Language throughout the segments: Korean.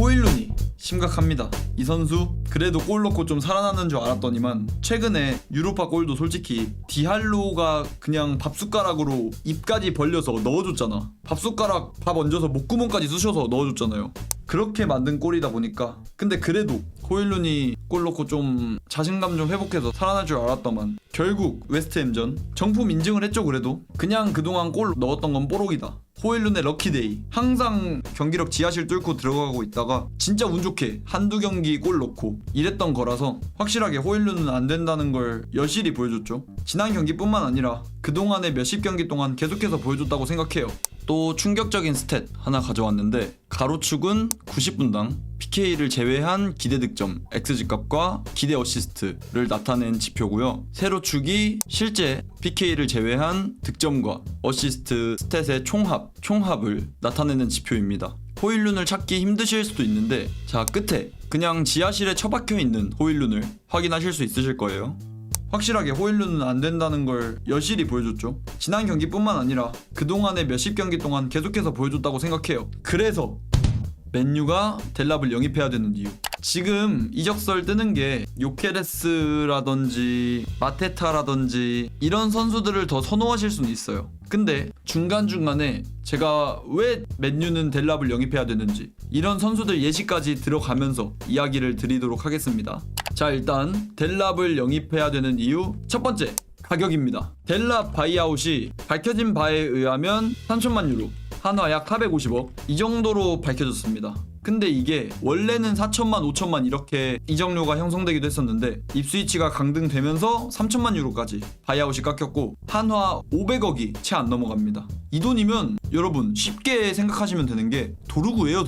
호일룬이 심각합니다. 이 선수 그래도 골 넣고 좀 살아나는 줄 알았더니만 최근에 유로파 골도 솔직히 디할로가 그냥 밥숟가락으로 입까지 벌려서 넣어줬잖아. 밥숟가락 밥 얹어서 목구멍까지 쑤셔서 넣어줬잖아요. 그렇게 만든 골이다 보니까. 근데 그래도 호일룬이 골 넣고 좀 자신감 좀 회복해서 살아날 줄 알았더만 결국 웨스트햄전 정품 인증을 했죠. 그래도 그냥 그동안 골 넣었던 건 뽀록이다. 호일룬의 럭키데이. 항상 경기력 지하실 뚫고 들어가고 있다가 진짜 운 좋게 한두 경기 골 넣고 이랬던 거라서 확실하게 호일룬은 안 된다는 걸 여실히 보여줬죠. 지난 경기뿐만 아니라 그동안의 몇십 경기 동안 계속해서 보여줬다고 생각해요. 또 충격적인 스탯 하나 가져왔는데 가로축은 90분당 PK를 제외한 기대 득점, XG값과 기대 어시스트를 나타낸 지표고요. 세로축이 실제 PK를 제외한 득점과 어시스트 스탯의 총합을 나타내는 지표입니다. 호일룬을 찾기 힘드실 수도 있는데 자 끝에 그냥 지하실에 처박혀 있는 호일룬을 확인하실 수 있으실 거예요. 확실하게 호일룬은 안 된다는 걸 여실히 보여줬죠. 지난 경기뿐만 아니라 그동안의 몇십 경기 동안 계속해서 보여줬다고 생각해요. 그래서 맨유가 델랍을 영입해야 되는 이유. 지금 이적설 뜨는 게 요케레스라든지 마테타라든지 이런 선수들을 더 선호하실 수는 있어요. 근데 중간중간에 제가 왜 맨유는 델랍을 영입해야 되는지 이런 선수들 예시까지 들어가면서 이야기를 드리도록 하겠습니다. 자, 일단 델랍을 영입해야 되는 이유 첫 번째, 가격입니다. 델랍 바이아웃이 밝혀진 바에 의하면 3천만 유로, 한화 약 450억 이 정도로 밝혀졌습니다. 근데 이게 원래는 4천만, 5천만 이렇게 이적료가 형성되기도 했었는데 입스위치가 강등되면서 3천만 유로까지 바이아웃이 깎였고 한화 500억이 채 안 넘어갑니다. 이 돈이면 여러분 쉽게 생각하시면 되는 게 도루구예요.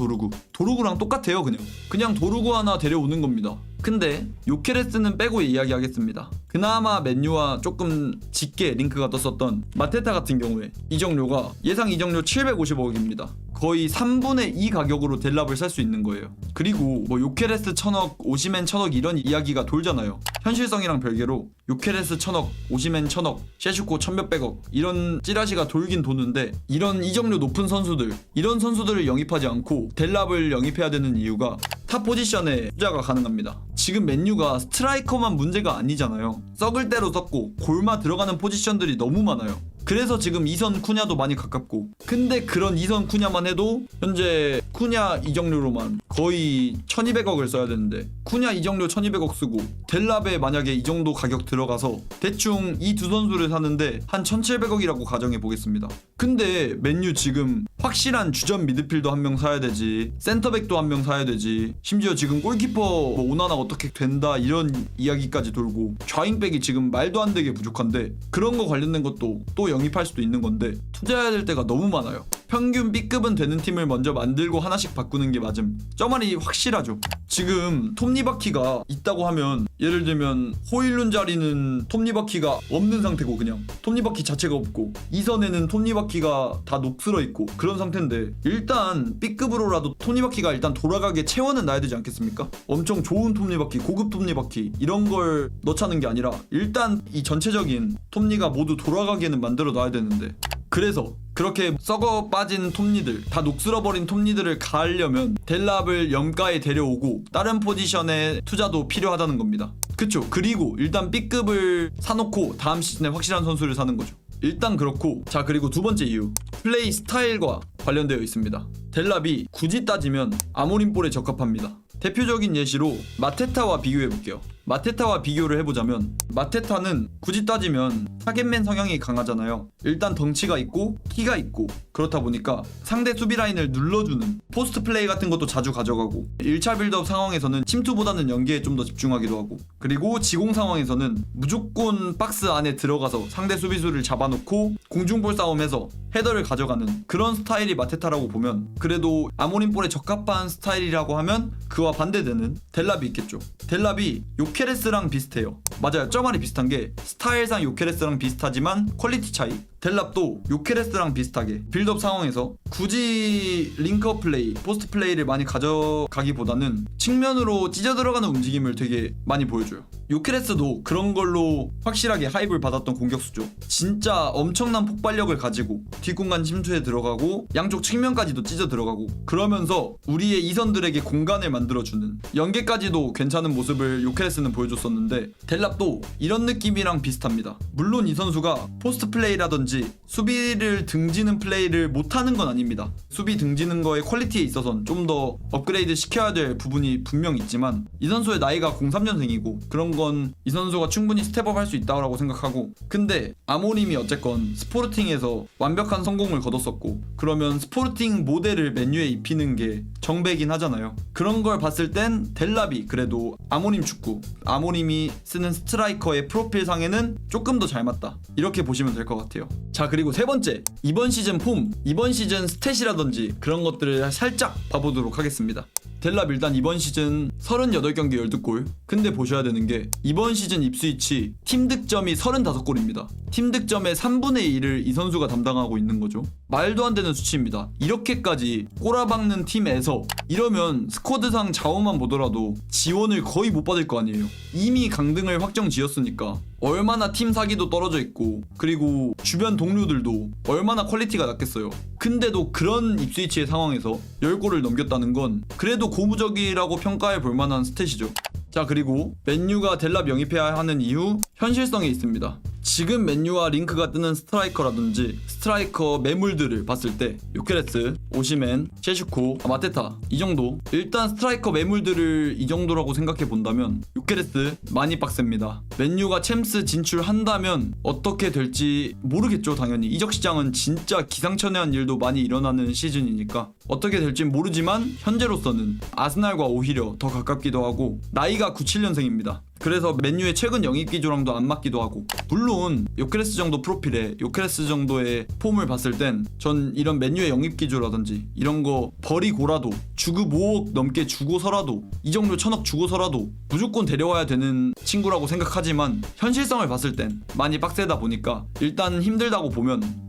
도루구랑 똑같아요. 그냥 도루구 하나 데려오는 겁니다. 근데 요케레스는 빼고 이야기하겠습니다. 그나마 맨유와 조금 짙게 링크가 떴었던 마테타 같은 경우에 이적료가 예상 이적료 750억입니다. 거의 3분의 2 가격으로 델랍을 살 수 있는 거예요. 그리고 뭐 요케레스 1000억, 오시멘 1000억 이런 이야기가 돌잖아요. 현실성이랑 별개로 요케레스 1000억, 오시멘 1000억, 셰슈코 1000몇백억 이런 찌라시가 돌긴 도는데 이런 이적료 높은 선수들, 이런 선수들을 영입하지 않고 델랍을 영입해야 되는 이유가 탑 포지션에 투자가 가능합니다. 지금 맨유가 스트라이커만 문제가 아니잖아요. 썩을 대로 썩고 골마 들어가는 포지션들이 너무 많아요. 그래서 지금 이선 쿠냐도 많이 가깝고, 근데 그런 이선 쿠냐만 해도 현재 쿠냐 이적료로만 거의 1200억을 써야 되는데 쿠냐 이적료 1200억 쓰고 델랍에 만약에 이 정도 가격 들어가서 대충 이 두 선수를 사는데 한 1700억이라고 가정해 보겠습니다. 근데 맨유 지금 확실한 주전 미드필더 한 명 사야 되지, 센터백도 한 명 사야 되지, 심지어 지금 골키퍼 뭐 오나나 어떻게 된다 이런 이야기까지 돌고 좌윙백이 지금 말도 안 되게 부족한데 그런 거 관련된 것도 또 영입할 수도 있는 건데 투자해야 될 때가 너무 많아요. 평균 B급은 되는 팀을 먼저 만들고 하나씩 바꾸는 게 맞음. 저 말이 확실하죠. 지금 톱니바퀴가 있다고 하면 예를 들면 호일룬 자리는 톱니바퀴가 없는 상태고 그냥 톱니바퀴 자체가 없고 이선에는 톱니바퀴가 다 녹슬어 있고 그런 상태인데 일단 B급으로라도 톱니바퀴가 일단 돌아가게 채워는 놔야 되지 않겠습니까? 엄청 좋은 톱니바퀴, 고급 톱니바퀴 이런 걸 넣자는 게 아니라 일단 이 전체적인 톱니가 모두 돌아가게는 만들어 놔야 되는데 그래서 그렇게 썩어 빠진 톱니들, 다 녹슬어버린 톱니들을 가하려면 델랍을 염가에 데려오고 다른 포지션에 투자도 필요하다는 겁니다. 그쵸? 그리고 일단 B급을 사놓고 다음 시즌에 확실한 선수를 사는 거죠. 일단 그렇고, 자 그리고 두 번째 이유, 플레이 스타일과 관련되어 있습니다. 델랍이 굳이 따지면 아모림볼에 적합합니다. 대표적인 예시로 마테타와 비교해볼게요. 마테타와 비교를 해보자면 마테타는 굳이 따지면 타겟맨 성향이 강하잖아요. 일단 덩치가 있고 키가 있고 그렇다 보니까 상대 수비 라인을 눌러주는 포스트 플레이 같은 것도 자주 가져가고 1차 빌드업 상황에서는 침투보다는 연계에 좀 더 집중하기도 하고 그리고 지공 상황에서는 무조건 박스 안에 들어가서 상대 수비수를 잡아놓고 공중볼 싸움에서 헤더를 가져가는 그런 스타일이 마테타라고 보면 그래도 아모림볼에 적합한 스타일이라고 하면 그와 반대되는 델랍이 있겠죠. 델랍이 요케레스랑 비슷해요. 맞아요. 저 말이 비슷한 게 스타일상 요케레스랑 비슷하지만 퀄리티 차이, 델랍도 요케레스랑 비슷하게 빌드업 상황에서 굳이 링크업 플레이, 포스트 플레이를 많이 가져가기보다는 측면으로 찢어 들어가는 움직임을 되게 많이 보여줘요. 요케레스도 그런 걸로 확실하게 하이브를 받았던 공격수죠. 진짜 엄청난 폭발력을 가지고 뒷공간 침투에 들어가고 양쪽 측면까지도 찢어 들어가고 그러면서 우리의 이선들에게 공간을 만들어주는 연계까지도 괜찮은 모습을 요케레스는 보여줬었는데 델랍도 이런 느낌이랑 비슷합니다. 물론 이 선수가 포스트 플레이라든지 수비를 등지는 플레이를 못하는 건 아닙니다. 수비 등지는 거의 퀄리티에 있어서는 좀 더 업그레이드 시켜야 될 부분이 분명 있지만 이 선수의 나이가 03년생이고 그런 건 이 선수가 충분히 스텝업 할 수 있다고 생각하고 근데 아모림이 어쨌건 스포르팅에서 완벽한 성공을 거뒀었고 그러면 스포르팅 모델을 맨유에 입히는 게 정배긴 하잖아요. 그런 걸 봤을 땐 델랍이 그래도 아모림 축구, 아모림이 쓰는 스트라이커의 프로필상에는 조금 더 잘 맞다 이렇게 보시면 될 것 같아요. 자 그리고 세 번째, 이번 시즌 폼, 이번 시즌 스탯이라든지 그런 것들을 살짝 봐보도록 하겠습니다. 델랍 일단 이번 시즌 38경기 12골. 근데 보셔야 되는 게 이번 시즌 입스위치 팀 득점이 35골입니다. 팀 득점의 3분의 1을 이 선수가 담당하고 있는 거죠. 말도 안 되는 수치입니다. 이렇게까지 꼬라박는 팀에서 이러면 스쿼드상 좌우만 보더라도 지원을 거의 못 받을 거 아니에요. 이미 강등을 확정 지었으니까 얼마나 팀 사기도 떨어져 있고 그리고 주변 동료들도 얼마나 퀄리티가 낮겠어요. 근데도 그런 입스위치의 상황에서 10골을 넘겼다는 건 그래도 고무적이라고 평가해 볼 만한 스탯이죠. 자 그리고 맨유가 델랍 영입해야 하는 이유 현실성에 있습니다. 지금 맨유와 링크가 뜨는 스트라이커라든지 스트라이커 매물들을 봤을 때 요케레스, 오시멘, 셰슈코, 마테타 이 정도 일단 스트라이커 매물들을 이 정도라고 생각해 본다면 요케레스 많이 빡셉니다. 맨유가 챔스 진출한다면 어떻게 될지 모르겠죠. 당연히 이적 시장은 진짜 기상천외한 일도 많이 일어나는 시즌이니까 어떻게 될진 모르지만 현재로서는 아스날과 오히려 더 가깝기도 하고 나이가 97년생입니다. 그래서 맨유의 최근 영입 기조랑도 안 맞기도 하고 물론 요케레스 정도 프로필에 요케레스 정도의 폼을 봤을 땐 전 이런 맨유의 영입 기조라든지 이런 거 버리고라도 주급 5억 넘게 주고서라도 이 정도 1000억 주고서라도 무조건 데려와야 되는 친구라고 생각하지만 현실성을 봤을 땐 많이 빡세다 보니까 일단 힘들다고 보면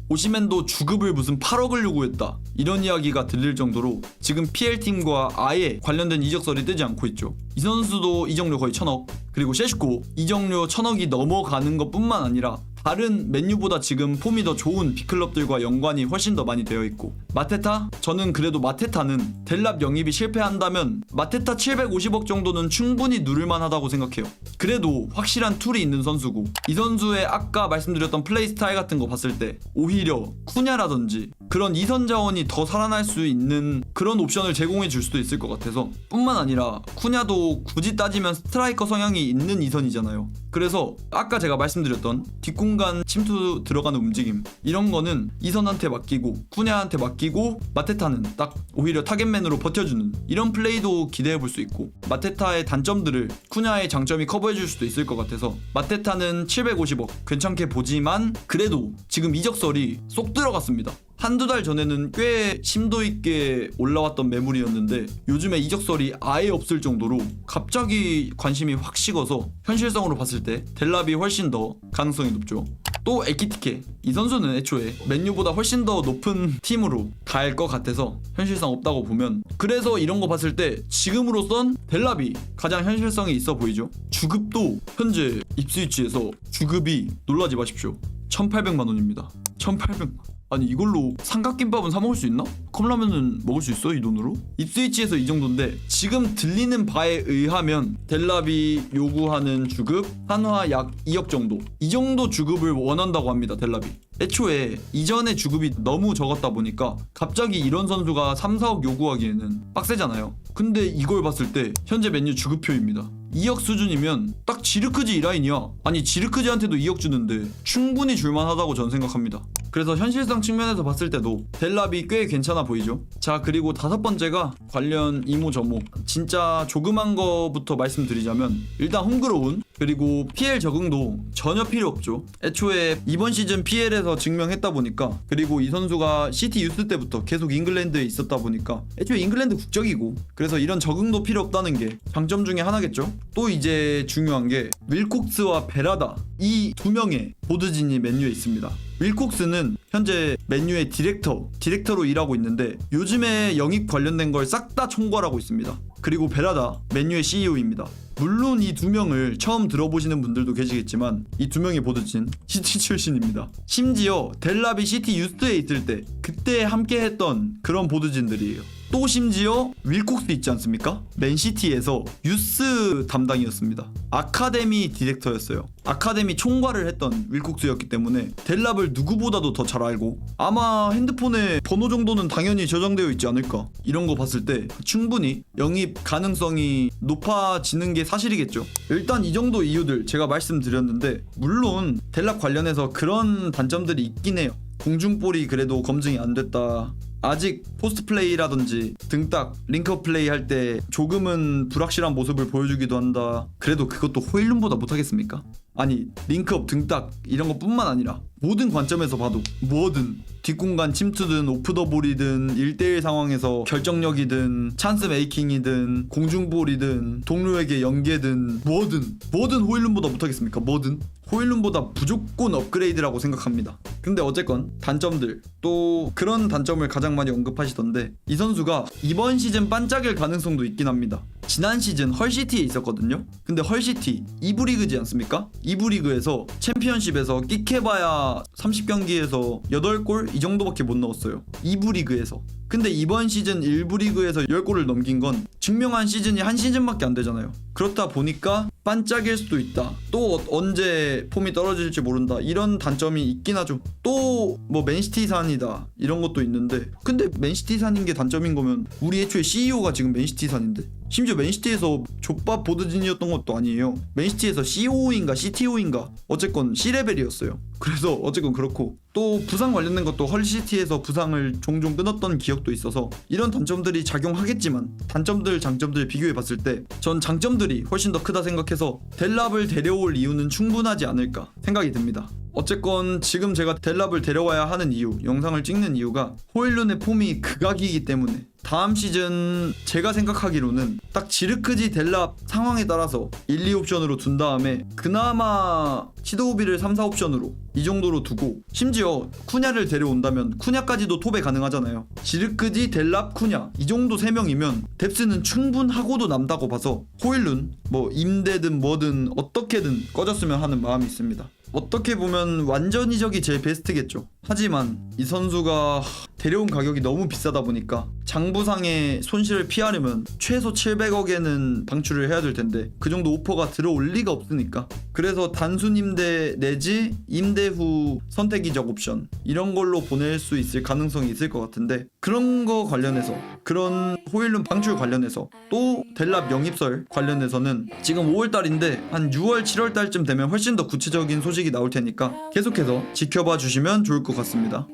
오시멘도 주급을 무슨 8억을 요구했다 이런 이야기가 들릴 정도로 지금 PL팀과 아예 관련된 이적설이 뜨지 않고 있죠. 이 선수도 이적료 거의 1000억 그리고 셰슈코 이적료 1000억이 넘어가는 것 뿐만 아니라 다른 맨유보다 지금 폼이 더 좋은 빅클럽들과 연관이 훨씬 더 많이 되어 있고 마테타? 저는 그래도 마테타는 델랍 영입이 실패한다면 마테타 750억 정도는 충분히 누를만 하다고 생각해요. 그래도 확실한 툴이 있는 선수고 이 선수의 아까 말씀드렸던 플레이 스타일 같은 거 봤을 때 오히려 쿠냐라든지 그런 이선 자원이 더 살아날 수 있는 그런 옵션을 제공해 줄 수도 있을 것 같아서 뿐만 아니라 쿠냐도 굳이 따지면 스트라이커 성향이 있는 이선이잖아요. 그래서 아까 제가 말씀드렸던 뒷공간 침투 들어가는 움직임 이런 거는 이선한테 맡기고 쿠냐한테 맡기고 마테타는 딱 오히려 타겟맨으로 버텨주는 이런 플레이도 기대해 볼 수 있고 마테타의 단점들을 쿠냐의 장점이 커버해 줄 수도 있을 것 같아서 마테타는 750억 괜찮게 보지만 그래도 지금 이적설이 쏙 들어갔습니다. 한두 달 전에는 꽤 심도 있게 올라왔던 매물이었는데 요즘에 이적설이 아예 없을 정도로 갑자기 관심이 확 식어서 현실성으로 봤을 때 델랍이 훨씬 더 가능성이 높죠. 또 에키티케 이 선수는 애초에 맨유보다 훨씬 더 높은 팀으로 갈 것 같아서 현실성 없다고 보면 그래서 이런 거 봤을 때 지금으로선 델랍이 가장 현실성이 있어 보이죠. 주급도 현재 입스위치에서 주급이 놀라지 마십시오 1800만 원입니다 1800만 아니 이걸로 삼각김밥은 사 먹을 수 있나? 컵라면은 먹을 수 있어 이 돈으로? 입스위치에서 이 정도인데 지금 들리는 바에 의하면 델랍이 요구하는 주급 한화 약 2억 정도 이 정도 주급을 원한다고 합니다. 델랍이 애초에 이전의 주급이 너무 적었다 보니까 갑자기 이런 선수가 3, 4억 요구하기에는 빡세잖아요. 근데 이걸 봤을 때 현재 맨유 주급표입니다. 2억 수준이면 딱 지르크지 이 라인이야. 아니 지르크지한테도 2억 주는데 충분히 줄만하다고 저는 생각합니다. 그래서 현실성 측면에서 봤을 때도 델랍이 꽤 괜찮아 보이죠. 자 그리고 다섯 번째가 관련 이모저모 진짜 조그만 거부터 말씀드리자면 일단 홈그로운 그리고 PL 적응도 전혀 필요 없죠. 애초에 이번 시즌 PL에서 증명했다 보니까 그리고 이 선수가 시티 유스 때부터 계속 잉글랜드에 있었다 보니까 애초에 잉글랜드 국적이고 그래서 이런 적응도 필요 없다는 게 장점 중에 하나겠죠. 또 이제 중요한 게 윌콕스와 베라다 이 두 명의 보드진이 맨유에 있습니다. 윌콕스는 현재 맨유의 디렉터로 일하고 있는데 요즘에 영입 관련된 걸 싹 다 총괄하고 있습니다. 그리고 베라다 맨유의 CEO입니다. 물론 이 두 명을 처음 들어보시는 분들도 계시겠지만 이 두 명의 보드진 시티 출신입니다. 심지어 델랍이 시티 유스에 있을 때 그때 함께 했던 그런 보드진들이에요. 또 심지어 윌콕스 있지 않습니까? 맨시티에서 유스 담당이었습니다. 아카데미 디렉터였어요. 아카데미 총괄을 했던 윌콕스였기 때문에 델랍을 누구보다도 더 잘 알고 아마 핸드폰에 번호 정도는 당연히 저장되어 있지 않을까. 이런 거 봤을 때 충분히 영입 가능성이 높아지는 게 사실이겠죠. 일단 이 정도 이유들 제가 말씀드렸는데 물론 델랍 관련해서 그런 단점들이 있긴 해요. 공중볼이 그래도 검증이 안 됐다. 아직 포스트 플레이라든지 등딱 링크업 플레이 할 때 조금은 불확실한 모습을 보여주기도 한다. 그래도 그것도 호일룬보다 못하겠습니까? 아니 링크업 등딱 이런 것뿐만 아니라 모든 관점에서 봐도 뭐든 뒷공간 침투든 오프 더 볼이든 1대1 상황에서 결정력이든 찬스 메이킹이든 공중볼이든 동료에게 연계든 뭐든 호일룬보다 못하겠습니까? 뭐든 호일룬보다 무조건 업그레이드라고 생각합니다. 근데 어쨌건 단점들 또 그런 단점을 가장 많이 언급하시던데 이 선수가 이번 시즌 반짝일 가능성도 있긴 합니다. 지난 시즌 헐시티에 있었거든요. 근데 헐시티 2부 리그지 않습니까? 2부 리그에서 챔피언십에서 끽해봐야 30경기에서 8골 이 정도밖에 못 넣었어요. 2부 리그에서. 근데 이번 시즌 1부 리그에서 10골을 넘긴 건 증명한 시즌이 한 시즌밖에 안 되잖아요. 그렇다 보니까 반짝일 수도 있다. 또 언제 폼이 떨어질지 모른다. 이런 단점이 있긴 하죠. 또 뭐 맨시티산이다 이런 것도 있는데 근데 맨시티산인 게 단점인 거면 우리 애초에 CEO가 지금 맨시티산인데 심지어 맨시티에서 족밥 보드진이었던 것도 아니에요. 맨시티에서 COO인가 CTO인가 어쨌건 C레벨이었어요. 그래서 어쨌건 그렇고 또 부상 관련된 것도 헐시티에서 부상을 종종 끊었던 기억도 있어서 이런 단점들이 작용하겠지만 단점들 장점들 비교해봤을 때 전 장점들이 훨씬 더 크다 생각해서 델랍을 데려올 이유는 충분하지 않을까 생각이 듭니다. 어쨌건 지금 제가 델랍을 데려와야 하는 이유, 영상을 찍는 이유가 호일룬의 폼이 극악이기 때문에 다음 시즌 제가 생각하기로는 딱 지르크지 델랍 상황에 따라서 1, 2옵션으로 둔 다음에 그나마 시도우비를 3, 4옵션으로 이 정도로 두고 심지어 쿠냐를 데려온다면 쿠냐까지도 톱에 가능하잖아요. 지르크지 델랍 쿠냐 이 정도 3명이면 뎁스는 충분하고도 남다고 봐서 호일룬 뭐 임대든 뭐든 어떻게든 꺼졌으면 하는 마음이 있습니다. 어떻게 보면 완전이적이 제일 베스트겠죠. 하지만 이 선수가 데려온 가격이 너무 비싸다 보니까 장부상의 손실을 피하려면 최소 700억에는 방출을 해야 될 텐데 그 정도 오퍼가 들어올 리가 없으니까 그래서 단순 임대 내지 임대 후 선택이적 옵션 이런 걸로 보낼 수 있을 가능성이 있을 것 같은데 그런 거 관련해서 그런 호일룬 방출 관련해서 또 델랍 영입설 관련해서는 지금 5월달인데 한 6월 7월달쯤 되면 훨씬 더 구체적인 소식이 나올 테니까 계속해서 지켜봐 주시면 좋을 것 같습니다.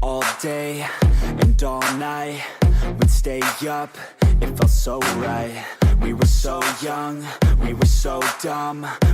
All day and all night we'd stay up, it felt so right. We were so young, we were so dumb.